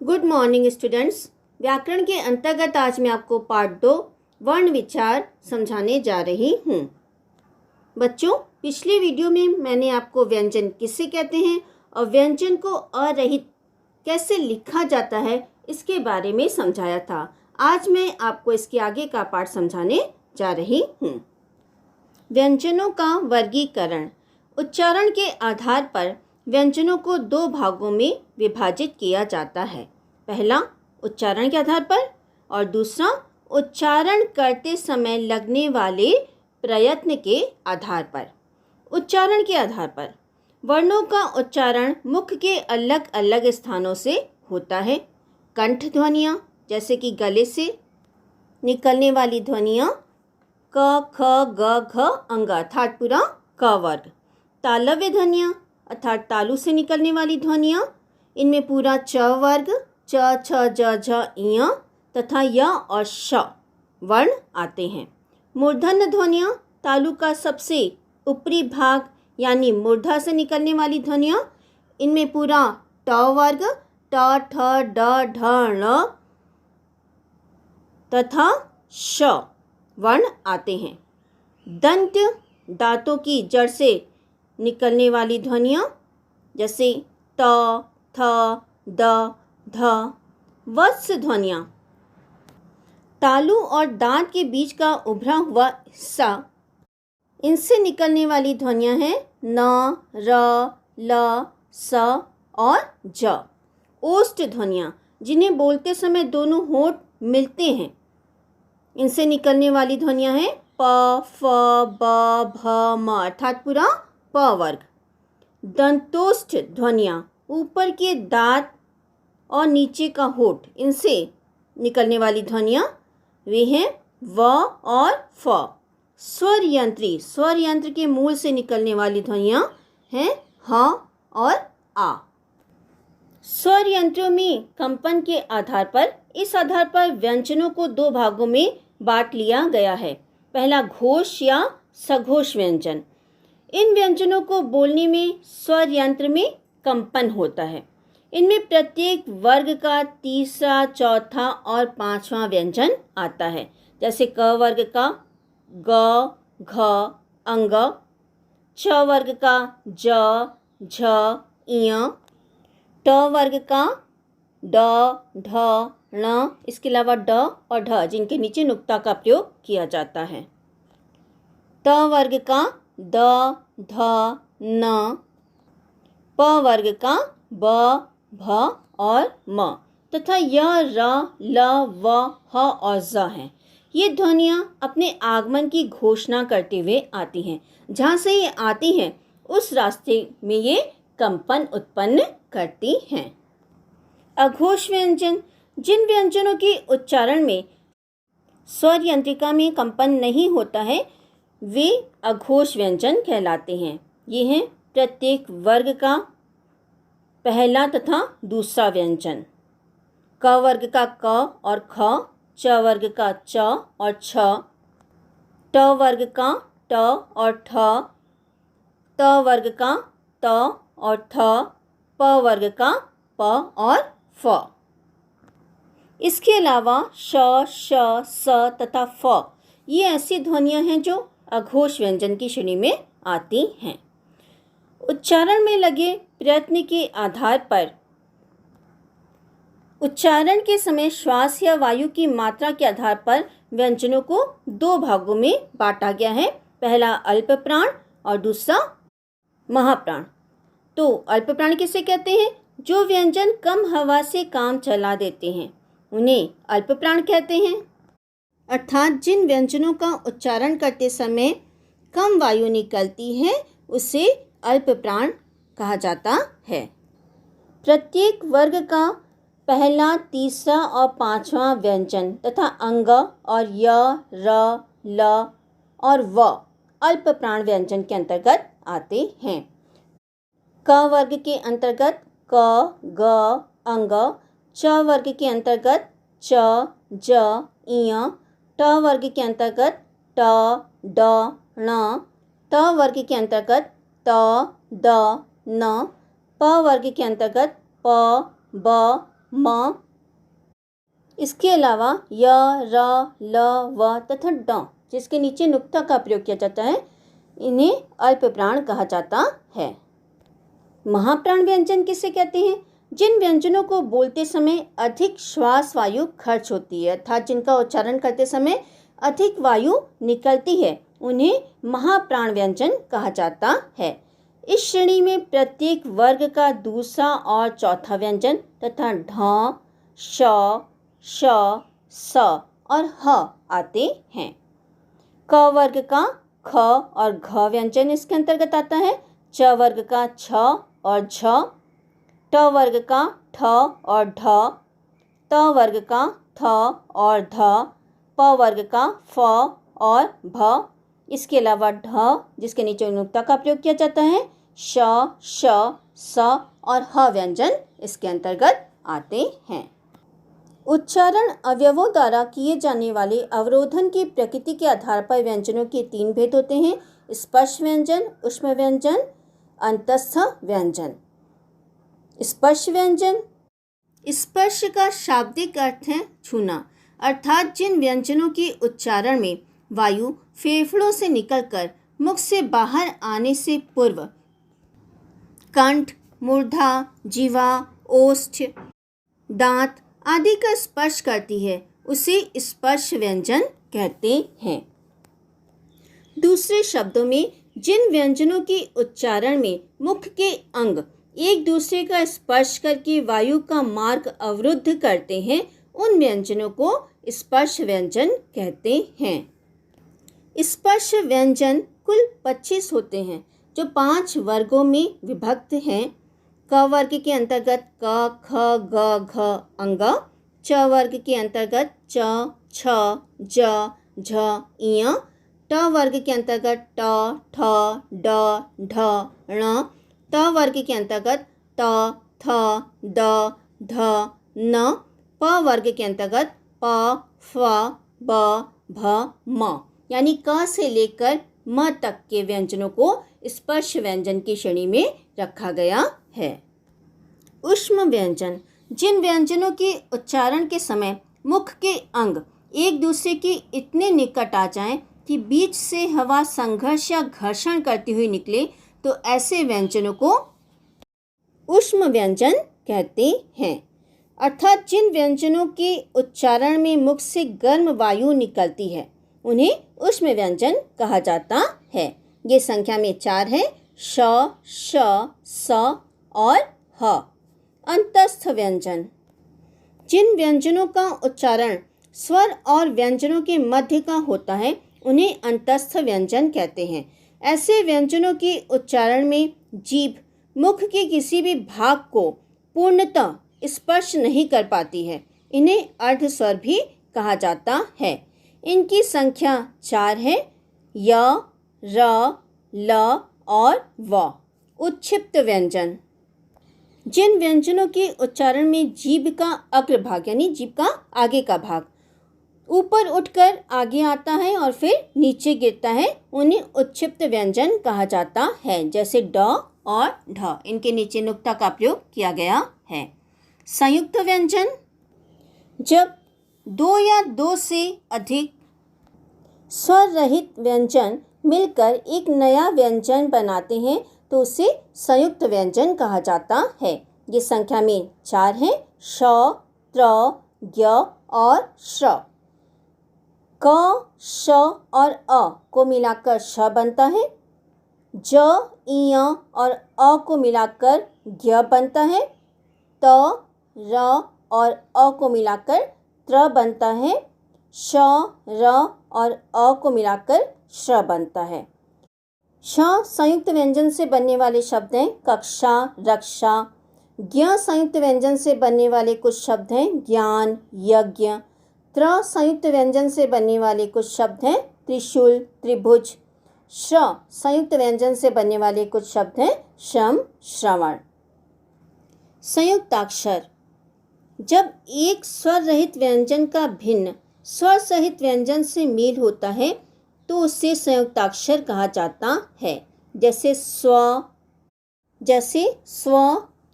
Good morning students. व्याकरण के अंतर्गत आज मैं आपको पार्ट 2 वर्ण विचार समझाने जा रही हूँ। बच्चों, पिछले वीडियो में मैंने आपको व्यंजन किसे कहते हैं और व्यंजन को अरहित कैसे लिखा जाता है इसके बारे में समझाया था। आज मैं आपको इसके आगे का पार्ट समझाने जा रही हूँ। व्यंजनों का वर्गीकरण। उच्चारण के आधार पर व्यंजनों को दो भागों में विभाजित किया जाता है। पहला उच्चारण के आधार पर और दूसरा उच्चारण करते समय लगने वाले प्रयत्न के आधार पर। उच्चारण के आधार पर वर्णों का उच्चारण मुख के अलग अलग स्थानों से होता है। कंठ ध्वनियाँ जैसे कि गले से निकलने वाली ध्वनियाँ क, ख, ग, घ, अंग अर्थात पूरा क वर्ग। तालव्य ध्वनियाँ अर्थात तालु से निकलने वाली ध्वनियाँ, इनमें पूरा च वर्ग, च, छ, ज, झ, ञ तथा य और श वर्ण आते हैं। मूर्धन्य ध्वनियाँ तालु का सबसे ऊपरी भाग यानी मूर्धा से निकलने वाली ध्वनियाँ, इनमें पूरा ट वर्ग, ट, ठ, ड, ढ, ण तथा श वर्ण आते हैं। दंत दांतों की जड़ से निकलने वाली ध्वनियाँ जैसे त, थ, द, ध। वत्स ध्वनियाँ तालु और दांत के बीच का उभरा हुआ हिस्सा, इनसे निकलने वाली ध्वनियाँ हैं न, र, ल, स और ज। ओष्ठ ध्वनियाँ जिन्हें बोलते समय दोनों होंठ मिलते हैं, इनसे निकलने वाली ध्वनियाँ हैं प, फ, ब, भ, म अर्थात पूरा प वर्ग। दंतोष्ठ ध्वनियाँ ऊपर के दांत और नीचे का होंठ, इनसे निकलने वाली ध्वनियाँ वे हैं व और फ। स्वर यंत्र के मूल से निकलने वाली ध्वनियाँ हैं ह और आ। स्वर यंत्रों में कंपन के आधार पर इस आधार पर व्यंजनों को दो भागों में बांट लिया गया है। पहला घोष या सघोष व्यंजन। इन व्यंजनों को बोलने में स्वर यंत्र में कंपन होता है। इनमें प्रत्येक वर्ग का तीसरा, चौथा और पांचवा व्यंजन आता है। जैसे क वर्ग का ग, घ, अंग, च वर्ग का ज, झ, ञ, ट वर्ग का ड, ढ, ण, इसके अलावा ड और ढ जिनके नीचे नुक्ता का प्रयोग किया जाता है। त वर्ग का द, ध, न, प वर्ग का ब, भ और म तथा य, र, ल, व, ह और ज हैं। ये ध्वनियाँ अपने आगमन की घोषणा करते हुए आती हैं। जहाँ से ये आती हैं उस रास्ते में ये कंपन उत्पन्न करती हैं। अघोष व्यंजन। जिन व्यंजनों के उच्चारण में स्वर यंत्रिका में कंपन नहीं होता है वे अघोष व्यंजन कहलाते हैं। ये हैं प्रत्येक वर्ग का पहला तथा दूसरा व्यंजन। क वर्ग का क और ख, च वर्ग का च और छ, ट वर्ग का ट और ठ, त वर्ग का त और थ, प वर्ग का प और फ। इसके अलावा श, श, स तथा फ ये ऐसी ध्वनियाँ हैं जो अघोष व्यंजन की श्रेणी में आती हैं। उच्चारण में लगे प्रयत्न के आधार पर उच्चारण के समय श्वास या वायु की मात्रा के आधार पर व्यंजनों को दो भागों में बांटा गया है। पहला अल्प प्राण और दूसरा महाप्राण। तो अल्प प्राण किसे कहते हैं? जो व्यंजन कम हवा से काम चला देते हैं उन्हें अल्प प्राण कहते हैं। अर्थात जिन व्यंजनों का उच्चारण करते समय कम वायु निकलती है उसे अल्प प्राण कहा जाता है। प्रत्येक वर्ग का पहला, तीसरा और पांचवा व्यंजन तथा अंग और य, र, ल और व अल्प प्राण व्यंजन के अंतर्गत आते हैं। क वर्ग के अंतर्गत क, ग, अंग, च वर्ग के अंतर्गत च, ज, ञ, ट वर्ग के अंतर्गत ट, ड, ण, त वर्ग के अंतर्गत त, द, न, प वर्ग के अंतर्गत प, ब, म। इसके अलावा य, र, ल, व तथा ड जिसके नीचे नुक्ता का प्रयोग किया जाता है, इन्हें अल्प प्राण कहा जाता है। महाप्राण व्यंजन किसे कहते हैं? जिन व्यंजनों को बोलते समय अधिक श्वास वायु खर्च होती है, अर्थात जिनका उच्चारण करते समय अधिक वायु निकलती है, उन्हें महाप्राण व्यंजन कहा जाता है। इस श्रेणी में प्रत्येक वर्ग का दूसरा और चौथा व्यंजन तथा ढ, श, श, स और ह आते हैं। क वर्ग का ख और घ व्यंजन इसके अंतर्गत आता है। च वर्ग का छ और झ, ट वर्ग का ठ और ढ, त वर्ग का थ और ध, प वर्ग का फ और भ। इसके अलावा ढ जिसके नीचे नुक्ता का प्रयोग किया जाता है, श, श, स और ह व्यंजन इसके अंतर्गत आते हैं। उच्चारण अवयवों द्वारा किए जाने वाले अवरोधन की प्रकृति के आधार पर व्यंजनों के 3 भेद होते हैं: स्पर्श व्यंजन, ऊष्म व्यंजन, अंतस्थ व्यंजन। स्पर्श व्यंजन, स्पर्श का शाब्दिक अर्थ है छूना, अर्थात जिन व्यंजनों के उच्चारण में वायु फेफड़ों से निकलकर मुख से बाहर आने से पूर्व कंठ, मूर्धा, जीवा, ओष्ठ, दांत आदि का स्पर्श करती है, उसे स्पर्श व्यंजन कहते हैं। दूसरे शब्दों में जिन व्यंजनों के उच्चारण में मुख के अंग एक दूसरे का स्पर्श करके वायु का मार्ग अवरुद्ध करते हैं, उन व्यंजनों को स्पर्श व्यंजन कहते हैं। स्पर्श व्यंजन कुल 25 होते हैं, जो 5 वर्गों में विभक्त हैं। क वर्ग के अंतर्गत क, ख, ग, घ अंग, च वर्ग के अंतर्गत च, छ, ज, झ, इय, ट वर्ग के अंतर्गत ट, ठ, ड, ढ, ण, त वर्ग के अंतर्गत त, थ, द, ध, न, प वर्ग के अंतर्गत प, फ, ब, भ, म। यानी क से लेकर म तक के व्यंजनों को स्पर्श व्यंजन की श्रेणी में रखा गया है। ऊष्म व्यंजन, जिन व्यंजनों के उच्चारण के समय मुख के अंग एक दूसरे के इतने निकट आ जाएं कि बीच से हवा संघर्ष या घर्षण करती हुई निकले, तो ऐसे व्यंजनों को ऊष्म व्यंजन कहते हैं। अर्थात जिन व्यंजनों के उच्चारण में मुख से गर्म वायु निकलती है, उन्हें ऊष्म व्यंजन कहा जाता है। ये संख्या में 4 है: श, श, स और ह। अंतस्थ व्यंजन, जिन व्यंजनों का उच्चारण स्वर और व्यंजनों के मध्य का होता है, उन्हें अंतस्थ व्यंजन कहते हैं। ऐसे व्यंजनों के उच्चारण में जीभ मुख के किसी भी भाग को पूर्णतः स्पर्श नहीं कर पाती है, इन्हें अर्ध स्वर भी कहा जाता है। इनकी संख्या 4 है: य, र, ल और व। उच्छिप्त व्यंजन, जिन व्यंजनों के उच्चारण में जीभ का अग्रभाग यानी जीभ का आगे का भाग ऊपर उठकर आगे आता है और फिर नीचे गिरता है, उन्हें उच्छिप्त व्यंजन कहा जाता है। जैसे ड और ढ, इनके नीचे नुक्ता का प्रयोग किया गया है। संयुक्त व्यंजन, जब 2 या 2 से अधिक स्वर रहित व्यंजन मिलकर एक नया व्यंजन बनाते हैं, तो उसे संयुक्त व्यंजन कहा जाता है। ये संख्या में 4 हैं: श, त्र, ज्ञ और श्र। क, श और अ को मिलाकर श बनता है। ज, इय और अ को मिलाकर ज्ञ बनता है। त, र और अ को मिलाकर त्र बनता है। श, र और अ को मिलाकर श्र बनता है। श संयुक्त व्यंजन से बनने वाले शब्द हैं कक्षा, रक्षा। ज्ञ संयुक्त व्यंजन से बनने वाले कुछ शब्द हैं ज्ञान, यज्ञ। त्र संयुक्त व्यंजन से बनने वाले कुछ शब्द हैं त्रिशूल, त्रिभुज। श्र संयुक्त व्यंजन से बनने वाले कुछ शब्द हैं श्रम, श्रवण। संयुक्ताक्षर, जब एक स्वर रहित व्यंजन का भिन्न स्वर सहित व्यंजन से मेल होता है, तो उसे संयुक्ताक्षर कहा जाता है। जैसे स्व,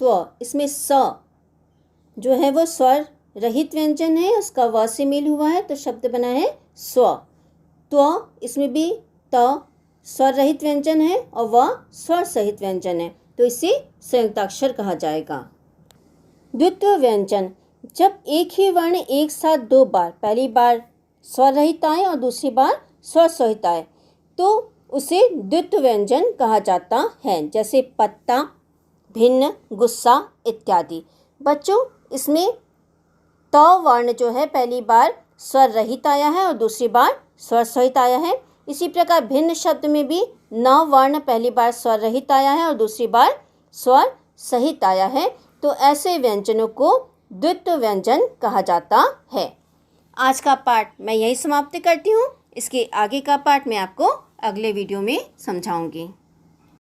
त्व, इसमें स जो है वो स्वर रहित व्यंजन है, उसका व से मेल हुआ है तो शब्द बना है स्व। त्व, इसमें भी त स्वर रहित व्यंजन है और व स्वर सहित व्यंजन है, तो इसे संयुक्ताक्षर कहा जाएगा। द्वित्व व्यंजन, जब एक ही वर्ण एक साथ दो बार, पहली बार स्वर रहित आए और दूसरी बार स्वर सहित आए, तो उसे द्वित्व व्यंजन कहा जाता है, जैसे पत्ता, भिन्न, गुस्सा इत्यादि। बच्चों, इसमें त वर्ण जो है पहली बार स्वर रहित आया है और दूसरी बार स्वर सहित आया है। इसी प्रकार भिन्न शब्द में भी न वर्ण पहली बार स्वर रहित आया है और दूसरी बार स्वर सहित आया है, तो ऐसे व्यंजनों को द्वित्व व्यंजन कहा जाता है। आज का पाठ मैं यही समाप्त करती हूँ। इसके आगे का पाठ मैं आपको अगले वीडियो में समझाऊंगी।